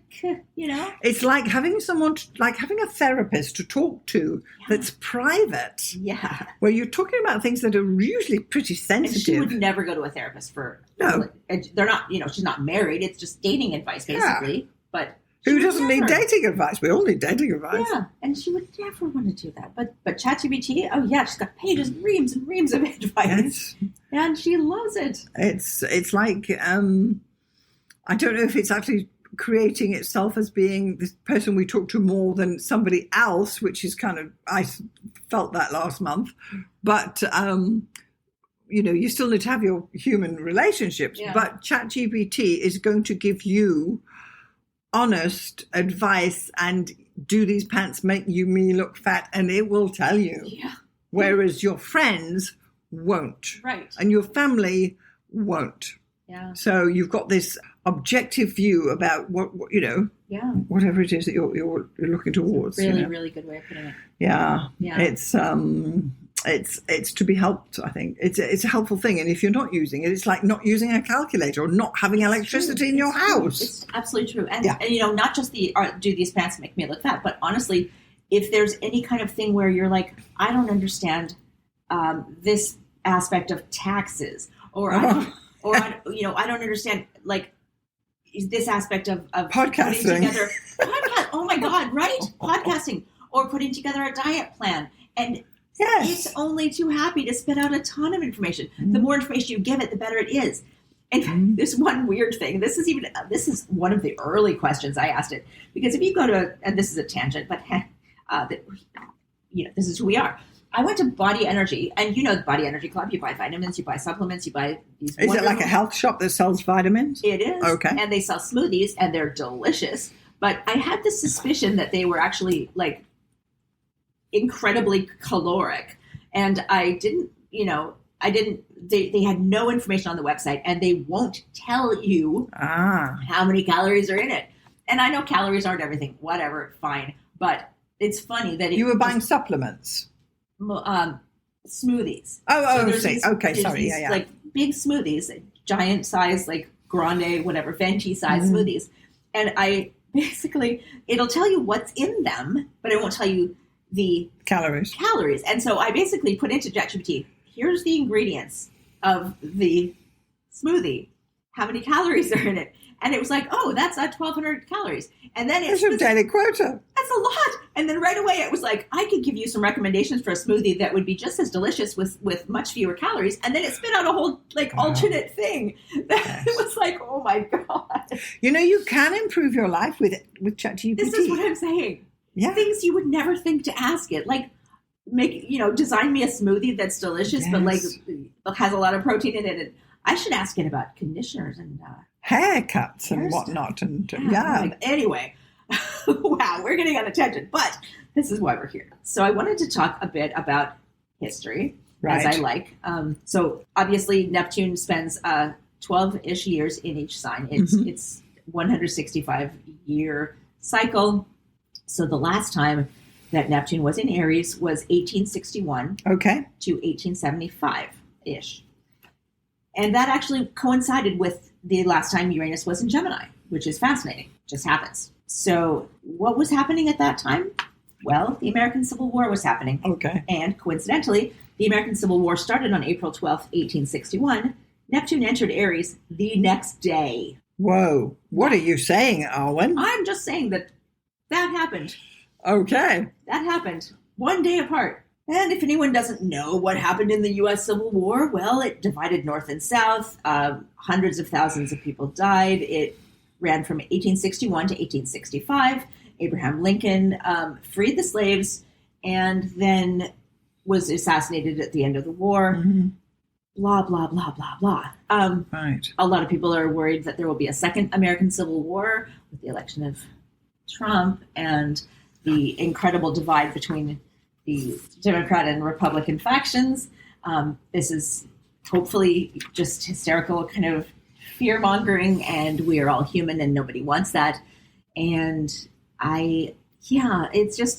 It's like having having a therapist to talk to that's private. Yeah. Where you're talking about things that are usually pretty sensitive. And she would never go to a therapist for... No. They're not, she's not married. It's just dating advice, basically. Yeah. But... Who doesn't need dating advice? We all need dating advice. Yeah, and she would never want to do that. But ChatGPT, oh yeah, she's got pages, reams and reams of advice. Yes. And she loves it. It's like... I don't know if it's actually creating itself as being this person we talk to more than somebody else, which is kind of, I felt that last month. But, you still need to have your human relationships. Yeah. But ChatGPT is going to give you honest advice and do these pants make me look fat? And it will tell you. Yeah. Whereas your friends won't. Right. And your family won't. Yeah. So you've got this objective view about what whatever it is that you're looking towards. It's a really, really good way of putting it. Yeah. It's to be helped. I think it's a helpful thing, and if you're not using it, it's like not using a calculator or not having electricity in your house. It's absolutely true, and not just do these pants make me look fat, but honestly, if there's any kind of thing where you're like, I don't understand this aspect of taxes, or I don't understand like this aspect of podcasting. Putting together oh my God, right? Podcasting, or putting together a diet plan. And it's only too happy to spit out a ton of information. Mm-hmm. The more information you give it, the better it is. And this one weird thing, this is one of the early questions I asked it, because if you go to, and this is a tangent, but this is who we are. I went to Body Energy, and the Body Energy Club. You buy vitamins, you buy supplements, you buy these. Is it like a health shop that sells vitamins? It is. Okay. And they sell smoothies, and they're delicious. But I had the suspicion that they were actually like incredibly caloric, and I didn't, They had no information on the website, and they won't tell you how many calories are in it. And I know calories aren't everything, whatever, fine. But it's funny that you were buying supplements. Smoothies. Sorry. Like big smoothies, giant size, like grande, whatever, venti size smoothies. And it'll tell you what's in them, but it won't tell you the calories. And so I basically put into ChatGPT, here's the ingredients of the smoothie. How many calories are in it? And it was like, oh, that's 1,200 calories. And then it's your daily quota. That's a lot. And then right away it was like, I could give you some recommendations for a smoothie that would be just as delicious with much fewer calories. And then it spit out a whole alternate thing. It was like, oh my God. You can improve your life with ChatGPT. This is what I'm saying. Yeah. Things you would never think to ask it. Like design me a smoothie that's delicious, but has a lot of protein in it. And I should ask it about conditioners and haircuts and whatnot. And anyway, wow, we're getting on a tangent, but this is why we're here. So I wanted to talk a bit about history, as I like. So obviously Neptune spends 12-ish years in each sign. It's 165-year cycle. So the last time that Neptune was in Aries was 1861 to 1875-ish. And that actually coincided with the last time Uranus was in Gemini, which is fascinating. Just happens. So what was happening at that time? Well, the American Civil War was happening. Okay. And coincidentally, the American Civil War started on April 12th, 1861. Neptune entered Aries the next day. Whoa. What are you saying, Arwynne? I'm just saying that happened. Okay. That happened. One day apart. And if anyone doesn't know what happened in the U.S. Civil War, well, it divided North and South. Hundreds of thousands of people died. It ran from 1861 to 1865. Abraham Lincoln freed the slaves and then was assassinated at the end of the war. Mm-hmm. Blah, blah, blah, blah, blah. Right. A lot of people are worried that there will be a second American Civil War with the election of Trump and the incredible divide between the Democrat and Republican factions. This is hopefully just hysterical kind of fear-mongering, and we are all human and nobody wants that. And it's just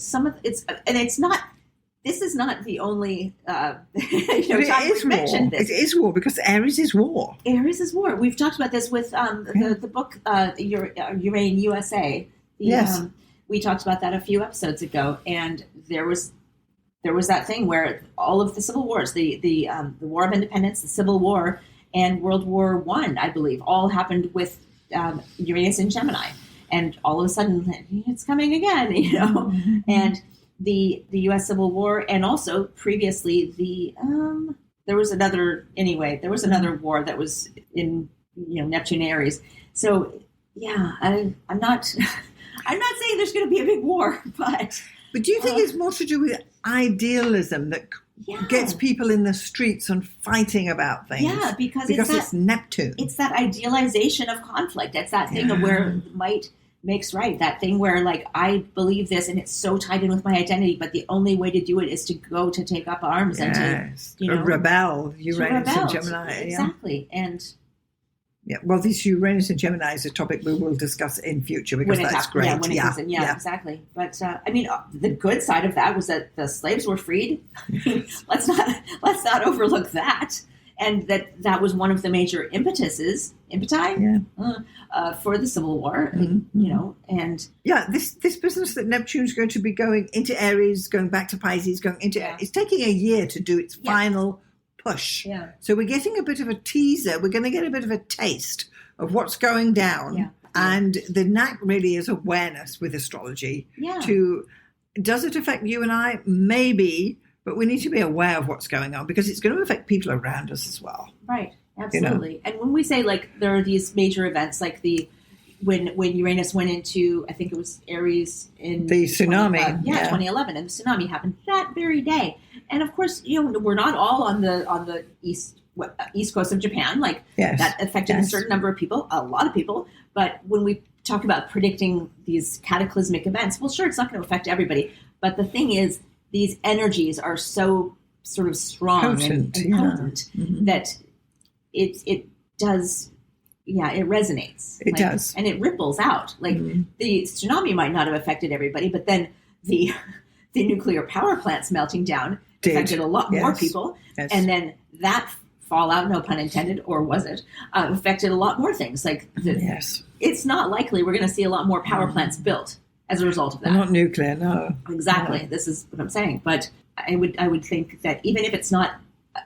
this is not the only time we've mentioned this. It is war because Aries is war. Aries is war. We've talked about this with the book, Uranus USA. Yes. We talked about that a few episodes ago, and there was that thing where all of the civil wars, the War of Independence, the Civil War, and World War I, I believe, all happened with Uranus in Gemini, and all of a sudden it's coming again, Mm-hmm. And the U.S. Civil War, and also previously there was another war that was in Neptune Aries. So yeah, I'm not saying there's going to be a big war, but do you think it's more to do with idealism that gets people in the streets and fighting about things? Yeah, because it's Neptune. It's that idealization of conflict. It's that thing of where might makes right. That thing where, like, I believe this and it's so tied in with my identity, but the only way to do it is to go to take up arms and to, rebel. Uranus and Gemini. Exactly. Yeah. And well, this Uranus and Gemini is a topic we will discuss in future because that's great. Yeah, when it comes in. Yeah, exactly. But the good side of that was that the slaves were freed. let's not overlook that. And that was one of the major impeti for the Civil War, and this business that Neptune's going to be going into Aries, going back to Pisces, going into it's taking a year to do its final push. Yeah. So we're getting a bit of a teaser. We're going to get a bit of a taste of what's going down. Yeah. And the knack really is awareness with astrology. Yeah. Does it affect you and I? Maybe. But we need to be aware of what's going on because it's going to affect people around us as well. Right. Absolutely. And when we say, like, there are these major events, like when Uranus went into, I think it was Aries in the tsunami. 2011, and the tsunami happened that very day. And of course, we're not all on the east coast of Japan. Like that affected a certain number of people, a lot of people. But when we talk about predicting these cataclysmic events, well, sure, it's not going to affect everybody. But the thing is, these energies are so sort of strong Potent, and potent that it does. Yeah, it resonates. It does. And it ripples out. Like the tsunami might not have affected everybody, but then the nuclear power plants melting down affected a lot more people. Yes. And then that fallout, no pun intended, or was it, affected a lot more things. Like it's not likely we're going to see a lot more power plants built as a result of that. Not nuclear, no. Exactly. No. This is what I'm saying. But I would think that even if it's not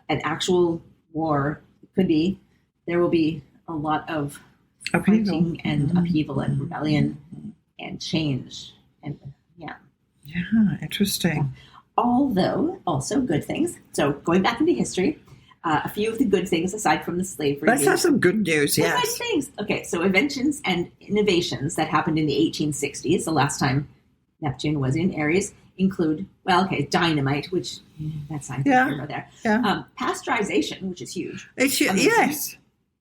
an actual war, it could be, there will be a lot of fighting and upheaval and rebellion and change. And yeah, interesting. Although also good things. So going back into history, a few of the good things aside from the slavery. Let's have some good news. Yes. Nice things. Okay, so inventions and innovations that happened in the 1860s, the last time Neptune was in Aries, include dynamite, which that's scientific humor there. Yeah. Pasteurization, which is huge. It's yes.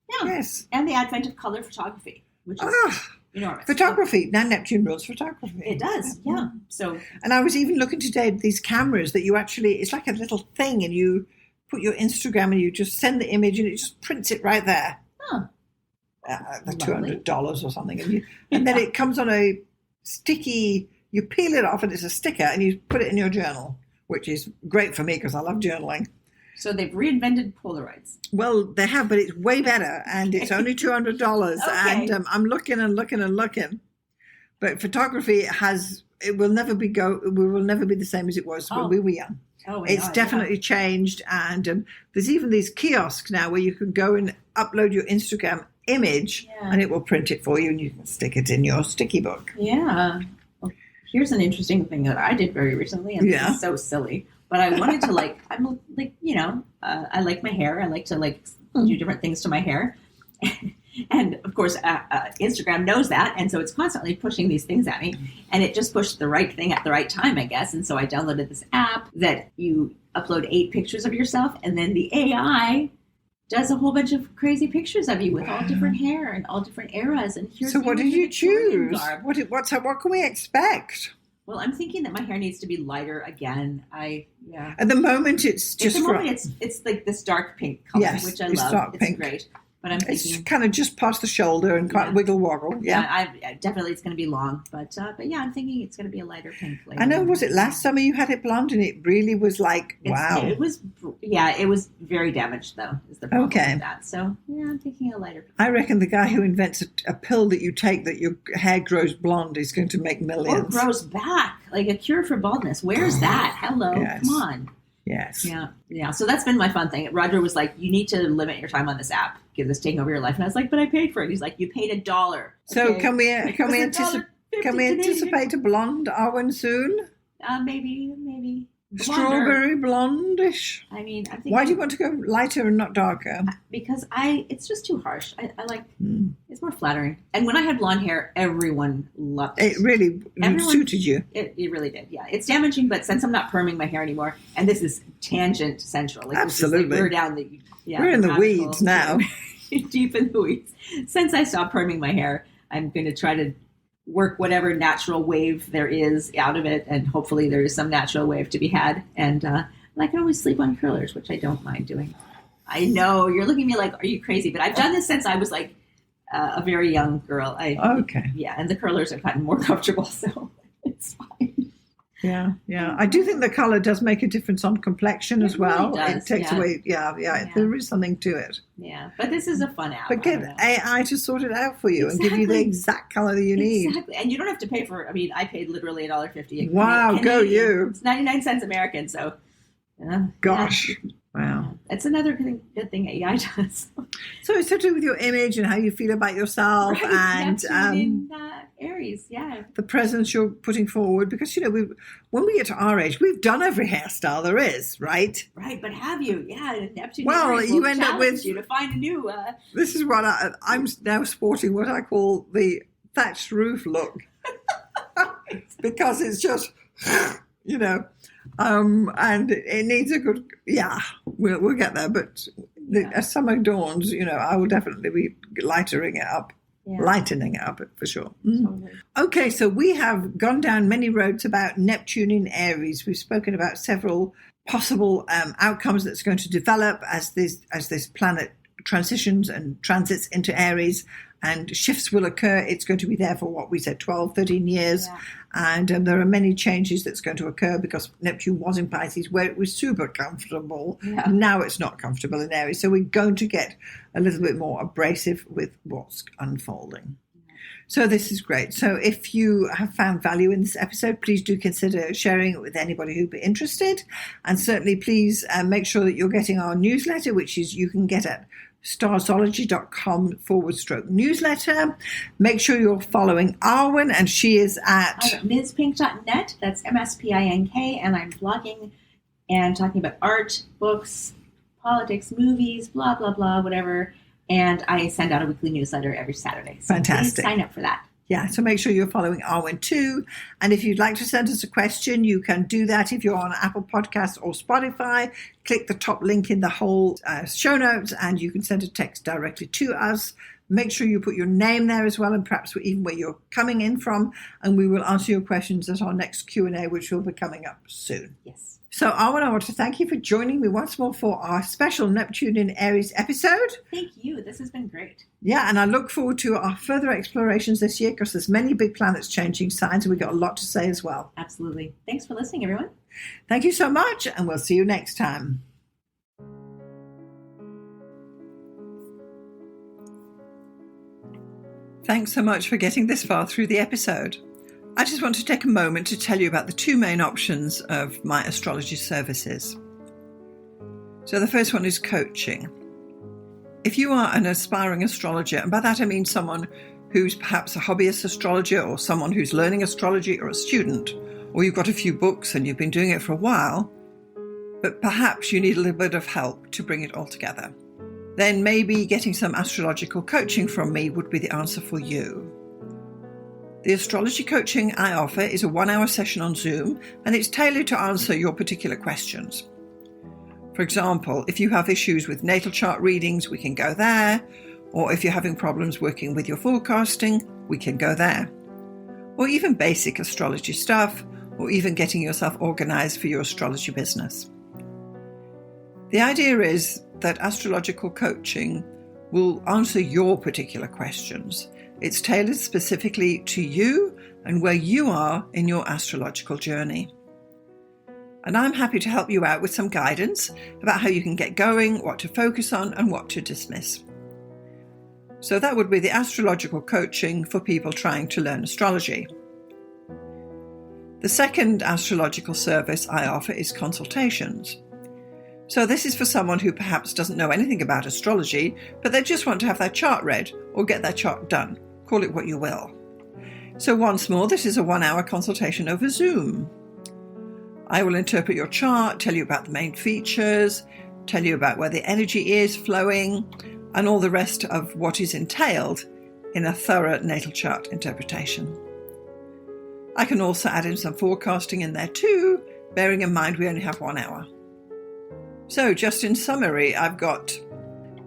Yeah. Yes. And the advent of color photography, which is enormous. Photography. Now Neptune rules photography. It does, yeah. So, and I was even looking today at these cameras that you actually, it's like a little thing, and you put your Instagram and you just send the image and it just prints it right there. Huh. $200 or something. And then it comes on a sticky, you peel it off and it's a sticker and you put it in your journal, which is great for me because I love journaling. So they've reinvented Polaroids. Well, they have, but it's way better, and it's only $200. Okay. And I'm looking and looking and looking. But photography it will never be the same as it was when we were young. It's definitely changed, and there's even these kiosks now where you can go and upload your Instagram image, and it will print it for you, and you can stick it in your sticky book. Yeah. Well, here's an interesting thing that I did very recently, and this is so silly. But I wanted to I like my hair. I like to do different things to my hair. And of course, Instagram knows that. And so it's constantly pushing these things at me. And it just pushed the right thing at the right time, I guess. And so I downloaded this app that you upload 8 pictures of yourself. And then the AI does a whole bunch of crazy pictures of you with all different hair and all different eras. And here's so what did you choose? What can we expect? Well, I'm thinking that my hair needs to be lighter again. At the moment, it's like this dark pink color, which I love. Dark pink. Great. But I'm thinking it's kind of just past the shoulder and quite wiggle woggle. Yeah, definitely it's going to be long, but yeah, I'm thinking it's going to be a lighter pink later. I know. Was it last summer you had it blonde, and it really was like wow. It was very damaged though. Is the problem with that? So yeah, I'm thinking a lighter pink. I reckon the guy who invents a pill that you take that your hair grows blonde is going to make millions. Or grows back, like a cure for baldness. Where's that? Hello, come on. Yes. Yeah. So that's been my fun thing. Roger was like, "You need to limit your time on this app. Give this taking over your life." And I was like, "But I paid for it." He's like, "You paid $1." Okay? So can we anticipate a blonde Arwynne soon? Maybe. Strawberry blondish. I mean, I'm thinking, why do you want to go lighter and not darker? Because it's just too harsh. I like it's more flattering. And when I had blonde hair, everyone loved it. It really suited you. It really did. Yeah, it's damaging, but since I'm not perming my hair anymore, and this is tangent central, absolutely, we're down the we're in the weeds now, deep in the weeds. Since I stopped perming my hair, I'm going to try to work whatever natural wave there is out of it, and hopefully there is some natural wave to be had. And I can always sleep on curlers, which I don't mind doing. I know you're looking at me like, are you crazy? But I've done this since I was like a very young girl. Yeah, and the curlers have gotten more comfortable, so it's fine. Yeah. I do think the color does make a difference on complexion as well. Really does, it takes away. Yeah. There is something to it. Yeah, but this is a fun app. But get AI to sort it out for you and give you the exact color that you need. Exactly, and you don't have to pay for. I mean, I paid literally $1.50. Wow, go you! It's 99 cents American. So, gosh. Wow. That's another good thing AI does. So it's to do with your image and how you feel about yourself, and in Aries, the presence you're putting forward. Because when we get to our age, we've done every hairstyle there is, right? Right, but have you? Yeah, Neptune. Well, you end up with you to find a new. This is what I'm now sporting. What I call the thatched roof look, because it's just and it needs a good, we'll get there. But as summer dawns, I will definitely be lightening it up for sure. Totally. Okay, so we have gone down many roads about Neptune in Aries. We've spoken about several possible outcomes that's going to develop as this planet transitions and transits into Aries, and shifts will occur. It's going to be there for what we said, 12, 13 years. Yeah. And there are many changes that's going to occur because Neptune was in Pisces where it was super comfortable. Yeah. Now it's not comfortable in Aries. So we're going to get a little bit more abrasive with what's unfolding. So this is great. So if you have found value in this episode, please do consider sharing it with anybody who'd be interested. And certainly please make sure that you're getting our newsletter, which is you can get at starzology.com/newsletter. Make sure you're following Arwynne, and she is at MsPink.net. That's MSPINK, and I'm blogging and talking about art, books, politics, movies, blah, blah, blah, whatever. And I send out a weekly newsletter every Saturday. So Fantastic. Please sign up for that. Yeah, so make sure you're following Arwynne too. And if you'd like to send us a question, you can do that if you're on Apple Podcasts or Spotify. Click the top link in the whole show notes and you can send a text directly to us. Make sure you put your name there as well, and perhaps even where you're coming in from, and we will answer your questions at our next Q&A, which will be coming up soon. Yes. So, Arwynne, I want to thank you for joining me once more for our special Neptune in Aries episode. Thank you. This has been great. Yeah, and I look forward to our further explorations this year because there's many big planets changing signs, and we've got a lot to say as well. Absolutely. Thanks for listening, everyone. Thank you so much, and we'll see you next time. Thanks so much for getting this far through the episode. I just want to take a moment to tell you about the two main options of my astrology services. So the first one is coaching. If you are an aspiring astrologer, and by that I mean someone who's perhaps a hobbyist astrologer or someone who's learning astrology or a student, or you've got a few books and you've been doing it for a while, but perhaps you need a little bit of help to bring it all together, then maybe getting some astrological coaching from me would be the answer for you. The astrology coaching I offer is a 1-hour session on Zoom, and it's tailored to answer your particular questions. For example, if you have issues with natal chart readings, we can go there. Or if you're having problems working with your forecasting, we can go there. Or even basic astrology stuff, or even getting yourself organized for your astrology business. The idea is that astrological coaching will answer your particular questions. It's tailored specifically to you and where you are in your astrological journey. And I'm happy to help you out with some guidance about how you can get going, what to focus on, and what to dismiss. So that would be the astrological coaching for people trying to learn astrology. The second astrological service I offer is consultations. So this is for someone who perhaps doesn't know anything about astrology, but they just want to have their chart read or get their chart done. Call it what you will. So once more, this is a 1-hour consultation over Zoom. I will interpret your chart, tell you about the main features, tell you about where the energy is flowing, and all the rest of what is entailed in a thorough natal chart interpretation. I can also add in some forecasting in there too, bearing in mind we only have 1 hour. So just in summary, I've got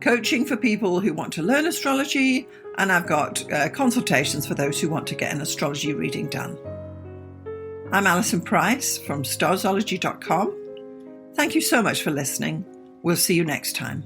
coaching for people who want to learn astrology, and I've got consultations for those who want to get an astrology reading done. I'm Alison Price from Starzology.com. Thank you so much for listening. We'll see you next time.